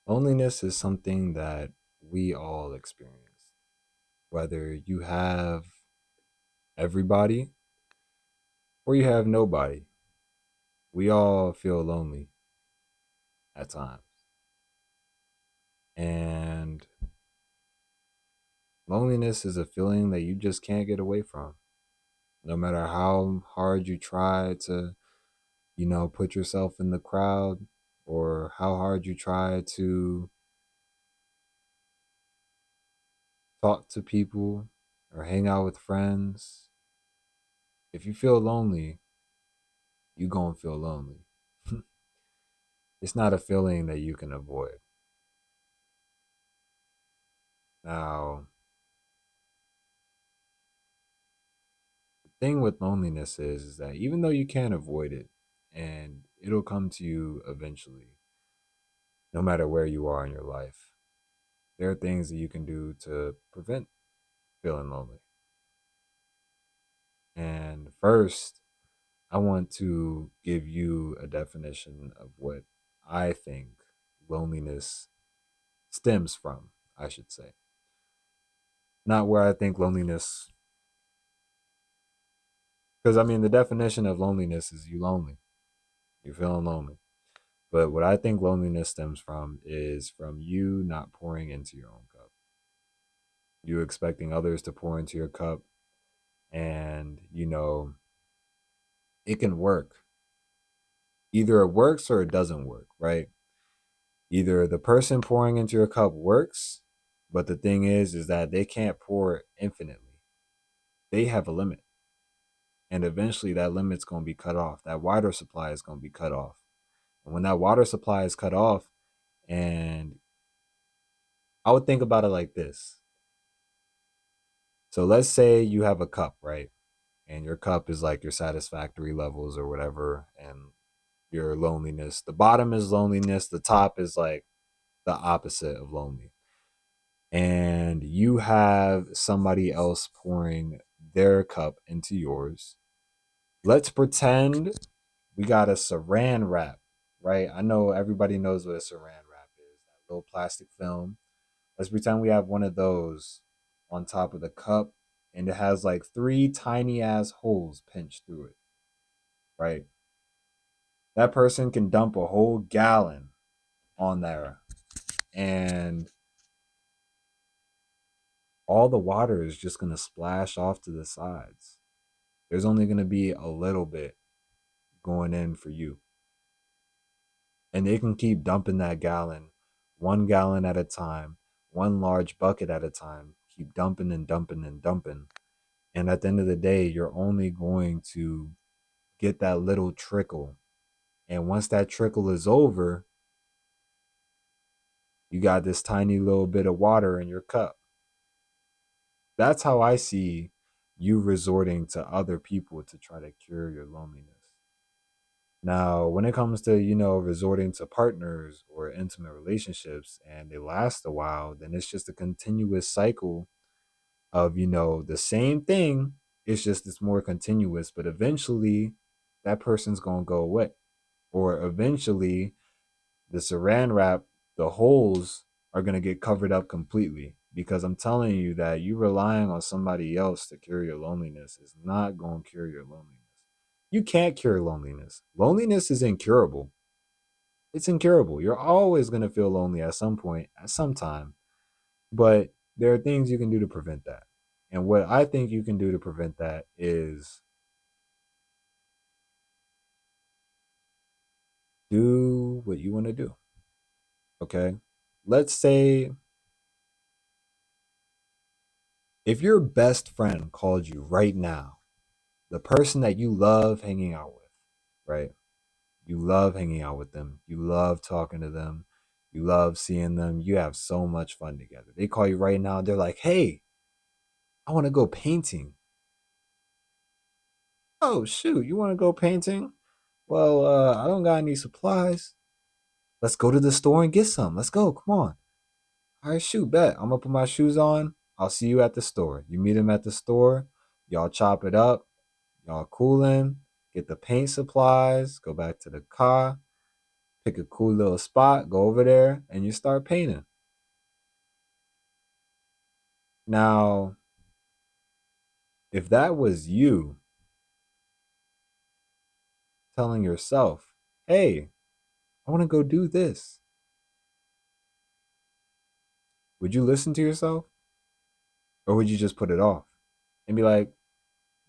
Loneliness is something that we all experience, whether you have everybody or you have nobody. We all feel lonely at times. And loneliness is a feeling that you just can't get away from. No matter how hard you try to, put yourself in the crowd or how hard you try to talk to people or hang out with friends, if you feel lonely, you going to feel lonely. It's not a feeling that you can avoid. Now, the thing with loneliness is that even though you can't avoid it and it'll come to you eventually, no matter where you are in your life, there are things that you can do to prevent feeling lonely. And first, I want to give you a definition of what I think loneliness stems from, I should say. Not where I think loneliness, because I mean, the definition of loneliness is you lonely, you're feeling lonely. But what I think loneliness stems from is from you not pouring into your own cup. You expecting others to pour into your cup, and it can work. Either it works or it doesn't work, right? Either the person pouring into your cup works, but the thing is that they can't pour infinitely. They have a limit. And eventually that limit's going to be cut off. That water supply is going to be cut off. And when that water supply is cut off, and I would think about it like this. So let's say you have a cup, right? And your cup is like your satisfactory levels or whatever, and your loneliness. The bottom is loneliness, the top is like the opposite of lonely. And you have somebody else pouring their cup into yours. Let's pretend we got a saran wrap, right? I know everybody knows what a saran wrap is, that little plastic film. Let's pretend we have one of those on top of the cup and it has like three tiny ass holes pinched through it, right? That person can dump a whole gallon on there and all the water is just going to splash off to the sides. There's only going to be a little bit going in for you. And they can keep dumping that gallon, 1 gallon at a time, one large bucket at a time, keep dumping and dumping and dumping. And at the end of the day, you're only going to get that little trickle. And once that trickle is over, you got this tiny little bit of water in your cup. That's how I see you resorting to other people to try to cure your loneliness. Now, when it comes to, resorting to partners or intimate relationships and they last a while, then it's just a continuous cycle of, the same thing. It's just it's more continuous, but eventually that person's going to go away. Or eventually the saran wrap, the holes are going to get covered up completely. Because I'm telling you that you relying on somebody else to cure your loneliness is not going to cure your loneliness. You can't cure loneliness. Loneliness is incurable. It's incurable. You're always going to feel lonely at some point, at some time. But there are things you can do to prevent that. And what I think you can do to prevent that is do what you want to do. Okay. Let's say if your best friend called you right now, the person that you love hanging out with, right? You love hanging out with them. You love talking to them. You love seeing them. You have so much fun together. They call you right now. They're like, hey, I want to go painting. Oh, shoot. You want to go painting? Well, I don't got any supplies. Let's go to the store and get some. Let's go. Come on. All right, shoot, bet. I'm going to put my shoes on. I'll see you at the store. You meet him at the store. Y'all chop it up. Y'all cooling. Get the paint supplies. Go back to the car. Pick a cool little spot, go over there, and you start painting. Now, if that was you telling yourself, hey, I want to go do this, would you listen to yourself? Or would you just put it off and be like,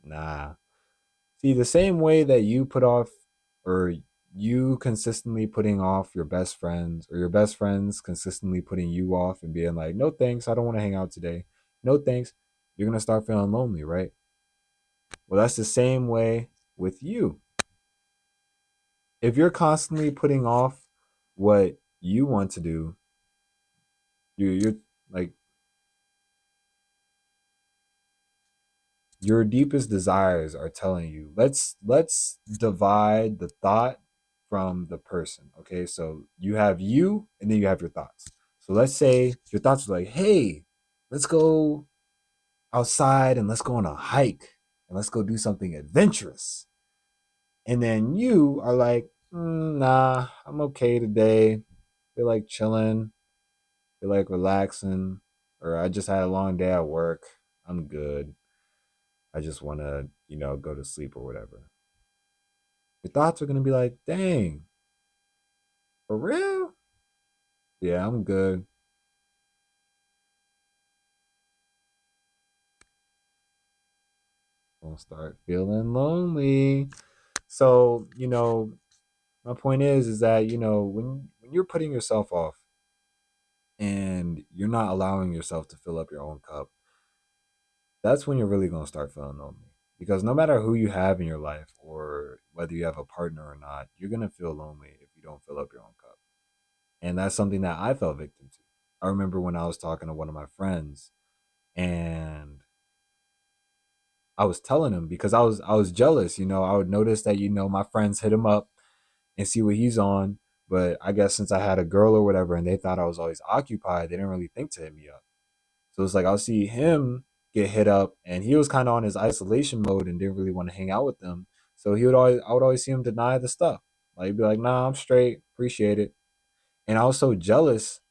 nah? See, the same way that you put off, or you consistently putting off your best friends, or your best friends consistently putting you off and being like, no thanks, I don't want to hang out today. No thanks. You're going to start feeling lonely, right? Well, that's the same way with you. If you're constantly putting off what you want to do, you're like, your deepest desires are telling you, let's divide the thought from the person. Okay, so you have you, and then you have your thoughts. So let's say your thoughts are like, hey, let's go outside and let's go on a hike and let's go do something adventurous. And then you are like, nah, I'm okay today. Feel like chilling, feel like relaxing, or I just had a long day at work. I'm good. I just want to, go to sleep or whatever. Your thoughts are going to be like, dang, for real? Yeah, I'm good. Gonna start feeling lonely. So, my point is that, when you're putting yourself off and you're not allowing yourself to fill up your own cup, that's when you're really going to start feeling lonely. Because no matter who you have in your life or whether you have a partner or not, you're going to feel lonely if you don't fill up your own cup. And that's something that I fell victim to. I remember when I was talking to one of my friends, and I was telling him, because I was jealous, I would notice that, my friends hit him up and see what he's on. But I guess since I had a girl or whatever and they thought I was always occupied, they didn't really think to hit me up. So it's like I'll see him get hit up, and he was kind of on his isolation mode and didn't really want to hang out with them. So I would always see him deny the stuff. Like he'd be like, nah, I'm straight, appreciate it. And I was so jealous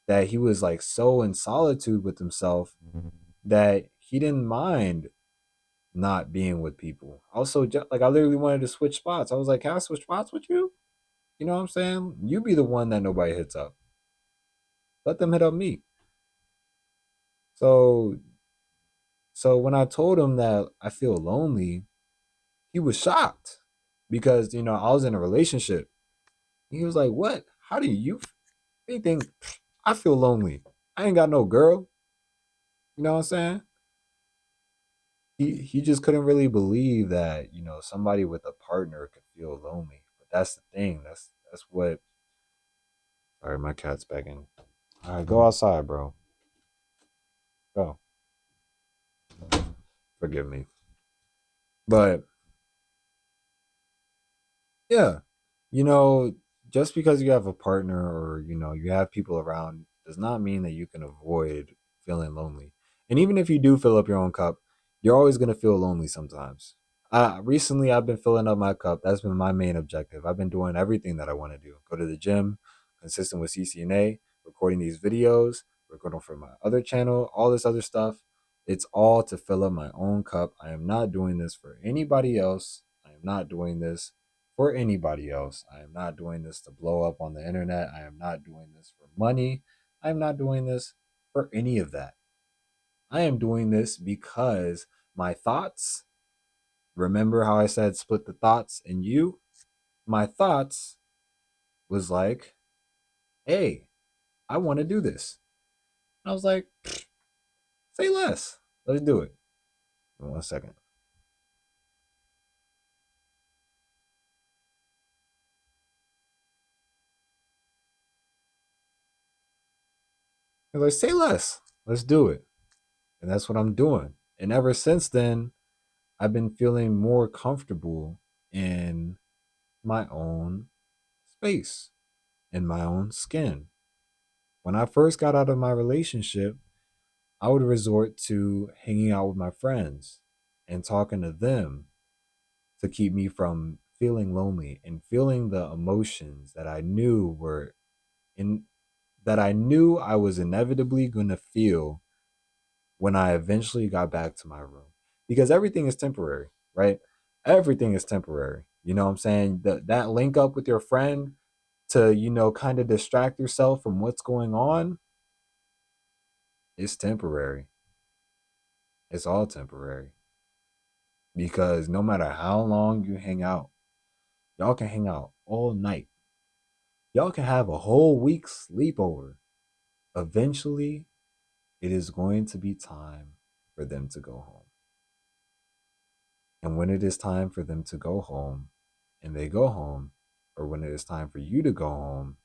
that he was like so in solitude with himself that he didn't mind not being with people. Also, like I literally wanted to switch spots. I was like, "Can I switch spots with you?" You know what I'm saying? You be the one that nobody hits up. Let them hit up me. So, so when I told him that I feel lonely, he was shocked because I was in a relationship. He was like, "What? How do you think I feel lonely? I ain't got no girl." You know what I'm saying? He just couldn't really believe that somebody with a partner could feel lonely. But that's the thing. That's what. Sorry, my cat's begging. All right, go outside, bro. Go. Forgive me. But yeah, you know, just because you have a partner or you have people around does not mean that you can avoid feeling lonely. And even if you do fill up your own cup, you're always gonna feel lonely sometimes. Recently I've been filling up my cup. That's been my main objective. I've been doing everything that I want to do. Go to the gym, consistent with CCNA, recording these videos, recording for my other channel, all this other stuff. It's all to fill up my own cup. I am not doing this for anybody else. I am not doing this for anybody else. I am not doing this to blow up on the internet. I am not doing this for money. I am not doing this for any of that. I am doing this because my thoughts, remember how I said split the thoughts and you? My thoughts was like, hey, I want to do this. And I was like, say less. Let's do it. In 1 second. I was like, say less. Let's do it. And that's what I'm doing. And ever since then, I've been feeling more comfortable in my own space, in my own skin. When I first got out of my relationship, I would resort to hanging out with my friends and talking to them to keep me from feeling lonely and feeling the emotions that I knew were in that I knew I was inevitably going to feel when I eventually got back to my room. Because everything is temporary, right? Everything is temporary. You know what I'm saying? That link up with your friend to, kind of distract yourself from what's going on is temporary. It's all temporary. Because no matter how long you hang out, y'all can hang out all night. Y'all can have a whole week sleepover. Eventually, it is going to be time for them to go home. And when it is time for them to go home and they go home, or when it is time for you to go home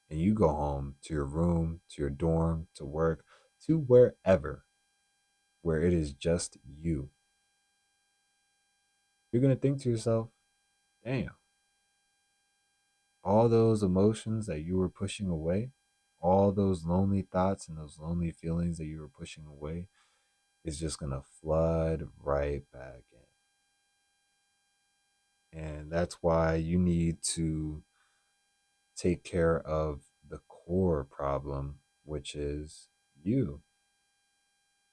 and you go home to your room, to your dorm, to work, to wherever, where it is just you, you're going to think to yourself, damn, all those emotions that you were pushing away, all those lonely thoughts and those lonely feelings that you were pushing away is just going to flood right back in. And that's why you need to take care of the core problem, which is you.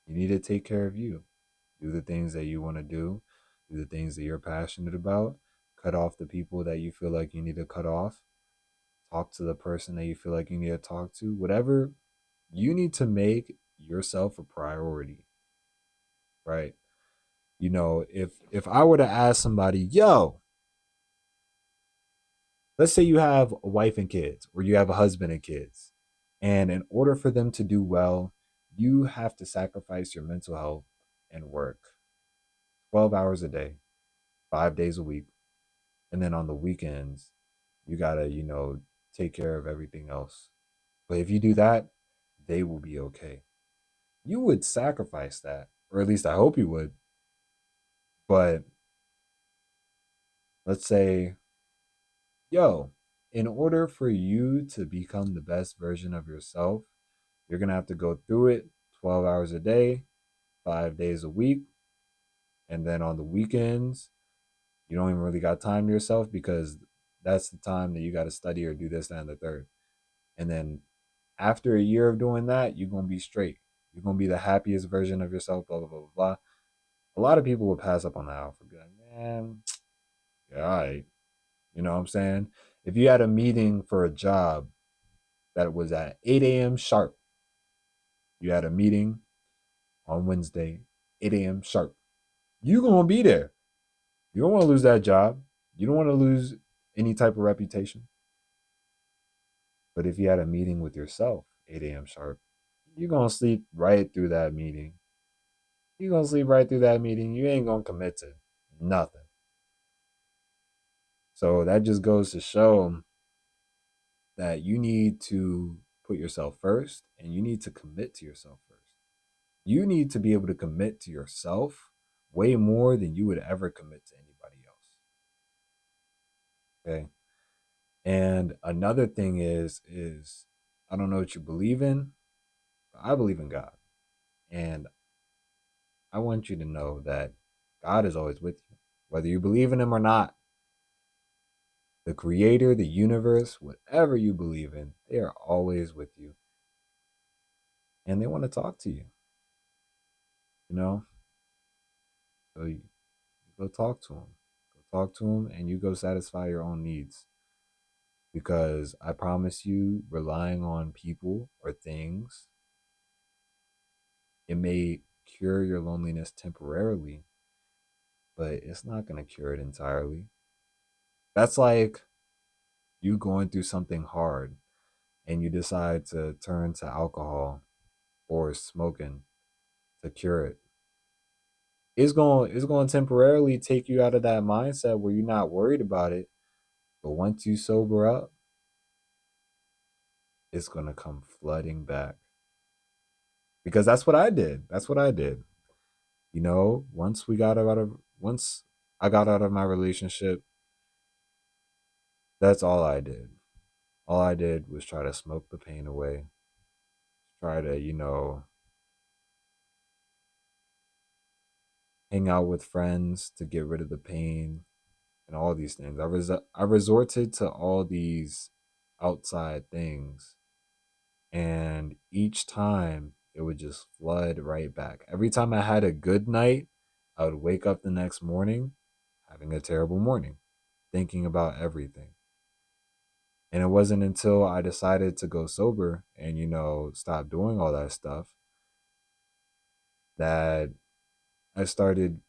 You need to take care of you. Do the things that you want to do the things that you're passionate about, cut off the people that you feel like you need to cut off, talk to the person that you feel like you need to talk to, whatever. You need to make yourself a priority, right? If I were to ask somebody, yo, let's say you have a wife and kids, or you have a husband and kids, and in order for them to do well, you have to sacrifice your mental health and work 12 hours a day, 5 days a week. And then on the weekends, you got to, take care of everything else. But if you do that, they will be okay. You would sacrifice that, or at least I hope you would. But let's say, yo, in order for you to become the best version of yourself, you're going to have to go through it 12 hours a day, 5 days a week. And then on the weekends, you don't even really got time to yourself because that's the time that you got to study or do this, that, and the third. And then after a year of doing that, you're going to be straight. You're going to be the happiest version of yourself, blah, blah, blah, blah, blah. A lot of people will pass up on that offer. Be like, man, yeah, all right. You know what I'm saying? If you had a meeting for a job that was at 8 a.m. sharp, you had a meeting on Wednesday, 8 a.m. sharp, you're going to be there. You don't want to lose that job. You don't want to lose any type of reputation. But if you had a meeting with yourself, 8 a.m. sharp, you're going to sleep right through that meeting. You're going to sleep right through that meeting. You ain't going to commit to nothing. So that just goes to show that you need to put yourself first and you need to commit to yourself first. You need to be able to commit to yourself way more than you would ever commit to anybody else. Okay. And another thing is I don't know what you believe in, but I believe in God. And I want you to know that God is always with you. Whether you believe in him or not, the creator, the universe, whatever you believe in, they are always with you. And they want to talk to you. You know? So you go talk to them. Go talk to them and you go satisfy your own needs. Because I promise you, relying on people or things, it may cure your loneliness temporarily, but it's not going to cure it entirely. That's like you going through something hard and you decide to turn to alcohol or smoking to cure it. It's going to temporarily take you out of that mindset where you're not worried about it, but once you sober up, it's going to come flooding back. Because that's what I did. That's what I did. Once I got out of my relationship, that's all I did. All I did was try to smoke the pain away. Try to, hang out with friends to get rid of the pain. and all these things. I resorted to all these outside things, and each time it would just flood right back. Every time I had a good night, I would wake up the next morning having a terrible morning, thinking about everything. And it wasn't until I decided to go sober and, stop doing all that stuff that I started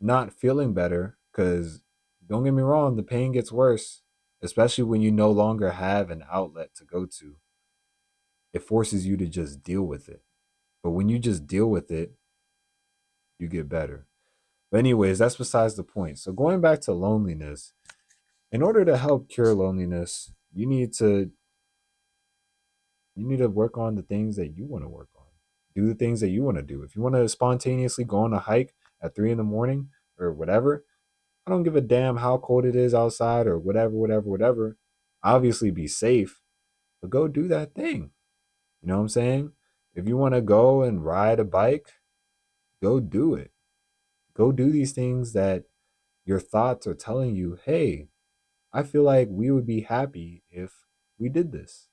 not feeling better. Because don't get me wrong, the pain gets worse, especially when you no longer have an outlet to go to. It forces you to just deal with it. But when you just deal with it, you get better. But, anyways, that's besides the point. So, going back to loneliness, in order to help cure loneliness, you need to work on the things that you want to work on. Do the things that you want to do. If you want to spontaneously go on a hike at 3 in the morning or whatever, I don't give a damn how cold it is outside or whatever, whatever, whatever. Obviously, be safe, but go do that thing. You know what I'm saying? If you want to go and ride a bike, go do it. Go do these things that your thoughts are telling you, hey, I feel like we would be happy if we did this.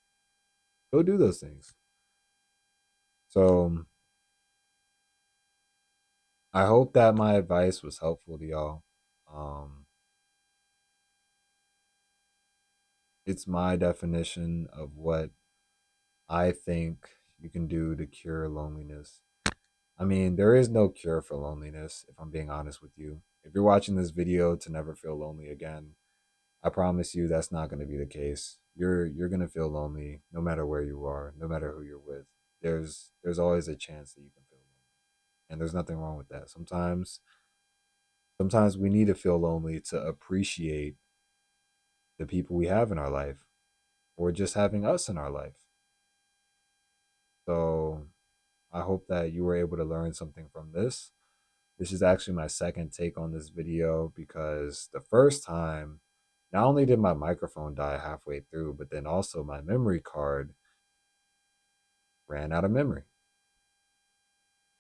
Go do those things. So I hope that my advice was helpful to y'all. Um, it's my definition of what I think you can do to cure loneliness. I mean, there is no cure for loneliness, if I'm being honest with you. If you're watching this video to never feel lonely again, I promise you that's not going to be the case. You're going to feel lonely no matter where you are, no matter who you're with. There's always a chance that you can feel lonely. And there's nothing wrong with that. Sometimes we need to feel lonely to appreciate the people we have in our life or just having us in our life. So I hope that you were able to learn something from this. This is actually my second take on this video because the first time, not only did my microphone die halfway through, but then also my memory card ran out of memory.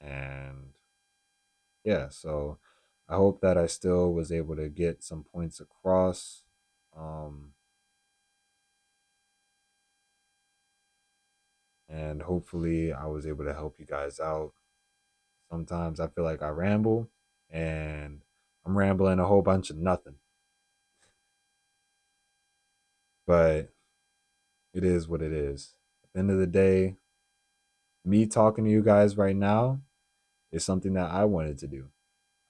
And yeah, so I hope that I still was able to get some points across. Um, and hopefully I was able to help you guys out. Sometimes I feel like I ramble and I'm rambling a whole bunch of nothing. But it is what it is. At the end of the day, me talking to you guys right now is something that I wanted to do.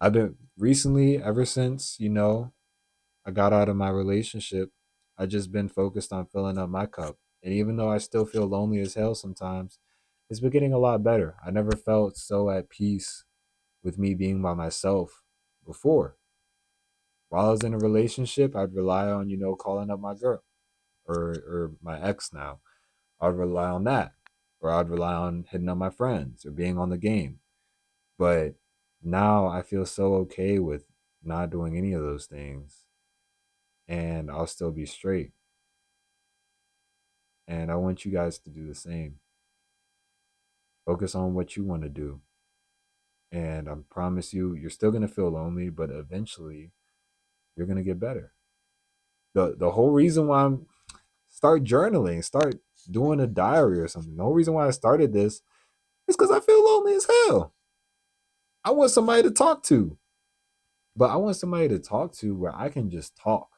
I've been recently, ever since, I got out of my relationship, I just been focused on filling up my cup. And even though I still feel lonely as hell sometimes, it's been getting a lot better. I never felt so at peace with me being by myself before. While I was in a relationship, I'd rely on, calling up my girl or my ex now. I'd rely on that. Or I'd rely on hitting up my friends or being on the game. But now I feel so okay with not doing any of those things and I'll still be straight. And I want you guys to do the same. Focus on what you want to do. And I promise you, you're still going to feel lonely, but eventually you're going to get better. The whole reason why I'm start journaling, start doing a diary or something. The whole reason why I started this is because I feel lonely as hell. I want somebody to talk to, but I want somebody to talk to where I can just talk.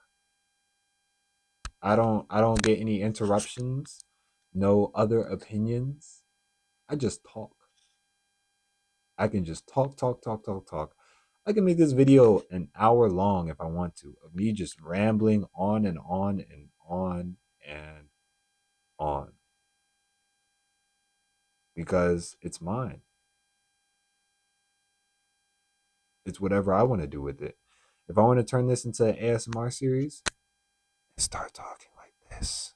I don't get any interruptions, no other opinions. I just talk. I can just talk, talk, talk, talk, talk. I can make this video an hour long if I want to, of me just rambling on and on and on and on. Because it's mine. It's whatever I want to do with it. If I want to turn this into an ASMR series and start talking like this,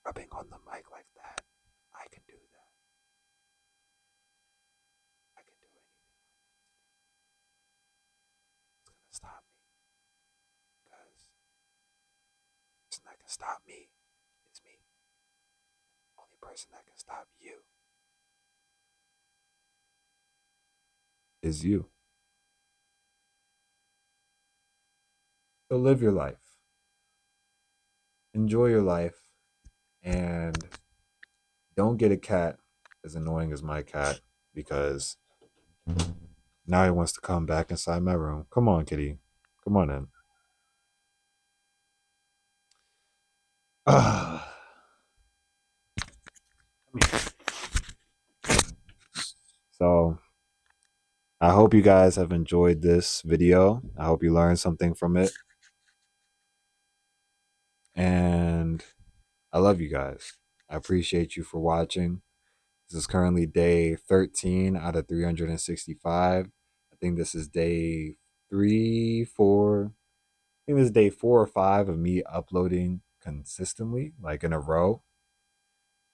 rubbing on the mic like that, I can do that. I can do anything. It's gonna stop me because the person that can stop me is me. The only person that can stop you is you. So live your life, enjoy your life, and don't get a cat as annoying as my cat because now he wants to come back inside my room. Come on, kitty. Come on in. So I hope you guys have enjoyed this video. I hope you learned something from it. And I love you guys. I appreciate you for watching. This is currently day 13 out of 365. I think this is day 3, 4. I think this is day 4 or 5 of me uploading consistently, like in a row.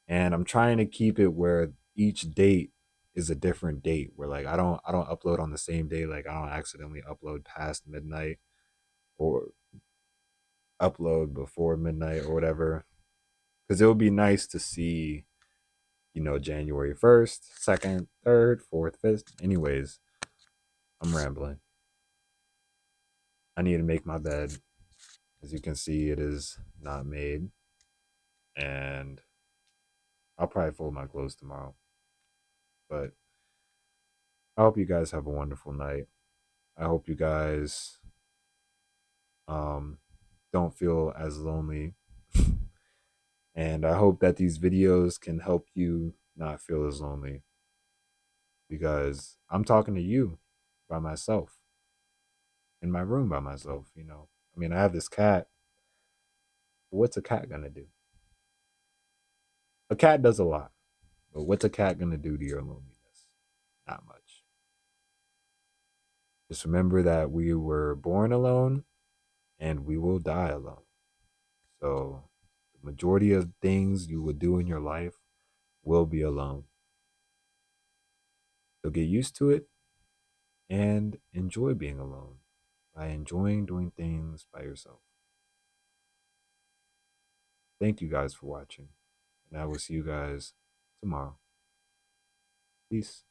And I'm trying to keep it where each date is a different date. Where like I don't upload on the same day. Like I don't accidentally upload past midnight or upload before midnight or whatever. Because it would be nice to see, January 1st, 2nd, 3rd, 4th, 5th. Anyways, I'm rambling. I need to make my bed. As you can see, it is not made. And I'll probably fold my clothes tomorrow. But I hope you guys have a wonderful night. I hope you guys don't feel as lonely. And I hope that these videos can help you not feel as lonely. Because I'm talking to you by myself in my room by myself. I mean, I have this cat. But what's a cat gonna do? A cat does a lot. But what's a cat gonna do to your loneliness? Not much. Just remember that we were born alone and we will die alone. So the majority of things you will do in your life will be alone. So get used to it and enjoy being alone by enjoying doing things by yourself. Thank you guys for watching, and I will see you guys tomorrow. Peace.